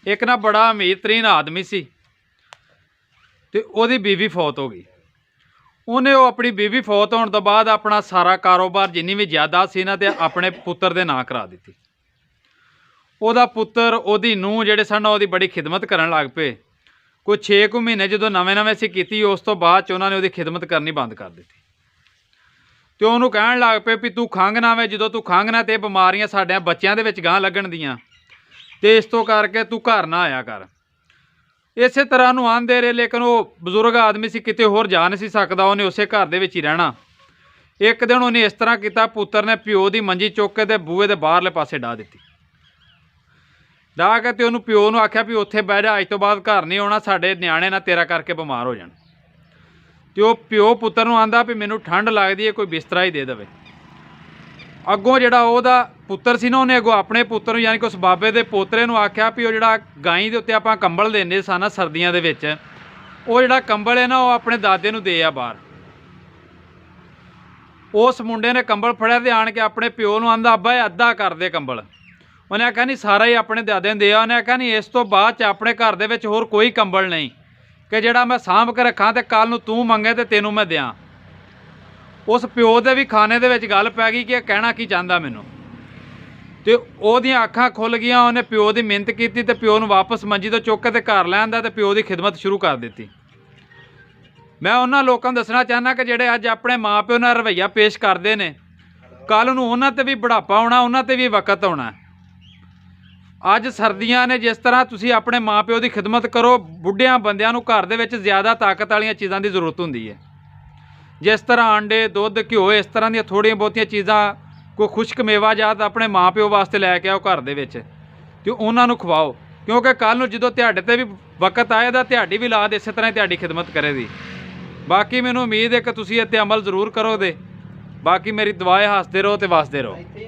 एक ना बड़ा अमीर तरीन आदमी सी ते ओदी बीवी फौत हो गई। उन्हें वो अपनी बीवी फौत होने तो बाद अपना सारा कारोबार जिन्नी भी जायदाद सी ना ते अपने पुत्र दे नां करा दी। ओदा पुत्र ओदी नूंह जिहड़े सन ओदी बड़ी खिदमत करन लग पे। कोई 6 महीने जो नवें नवें सी कीती, उस तो बाद च उन्होंने ओदी खिदमत करनी बंद कर दी तो उन्होंने कहन लग पे भी तू खंघ ना वे, जो तू खंघना तो बीमारियां साढ़े बच्चों के विच गांह लगन दियां ते इस तो करके तू घर ना आया कर। इस तरह नूं आंदे रहे, लेकिन वो बजुर्ग आदमी सी, किते होर जा नहीं सी सकदा, उन्हें उस घर दे विच ही रहना। एक दिन उन्हें इस तरह किया, पुत्र ने प्यो की मंजी चुक के ते बूहे के बाहरले पासे डाह दी। डाह के उन्होंने प्यो नूं आख्या भी उत्थे बह जा, अज तो बाद घर नहीं आउणा, साडे न्याणे ना तेरा करके बीमार हो जाण। तो प्यो पुत्र नूं आंदा भी मैनूं ठंड लगदी है, कोई बिस्तरा ही दे देवे। अगों जिहड़ा ओहदा पुत्र सी ना, उन्हें अगों अपने पुत्र नूं यानी कि उस बाबे दे पोतरे नूं आख्या भी वो जिहड़ा गाई दे उत्ते आपां कंबल देंदे सन ना सर्दियां दे विच, वो जिहड़ा कंबल है ना वो अपने दादे नूं दे आ बाहर। उस मुंडे ने कंबल फड़िया ते आण के अपने प्यो नूं आंदा अब्बा अद्धा कर दे कंबल। उन्हें आख्या नहीं सारा ही अपने दादे नूं दे आ। उन्हें आख्या नहीं इस तो बाद च अपने घर दे विच होर कोई कंबल नहीं कि जिहड़ा मैं सांभ के रखां ते कल नूं तूं मंगे ते तैनूं मैं दियां। उस प्यो दे भी खाने दे विच गल पै गई कि कहना की चाहता मैनूं, ते ओहदियां अखां खुल गईयां। उन्हें प्यो की मिन्नत की ते प्यो नूं वापस मंजी तो चुक के घर लै आंदा ते प्यो की खिदमत शुरू कर दी। मैं उन्हां लोकां नूं दसना चाहना कि जिहड़े अज अपने माँ प्यो नाल रवैया पेश करते हैं, कल नूं उन्हां ते भी बुढ़ापा आउणा, उन्हां ते भी वक्त आउणा। अज सर्दियां ने, जिस तरह तुसीं अपने माँ प्यो की खिदमत करो, बुढ़िया बंदियां नूं घर दे विच ज़्यादा ताकत वालीआं चीज़ां की जरूरत हुंदी है। जिस तरह आंडे दुध घ्यो इस तरह दी थोड़ियां बहुतियां चीज़ां, कोई खुश्क मेवा जात अपने माँ प्यो वास्ते लैके आओ घर दे विच ते उन्हां नूं खवाओ, क्योंकि कल नूं जदों तुहाडे ते भी वक्त आएगा तुहाडी भी औलाद इस तरह तुहाडी खिदमत करेगी। बाकी मैनूं उम्मीद है कि तुसीं इत्ते अमल जरूर करोगे। बाकी मेरी दुआ है, हसदे रहो ते वसदे रहो।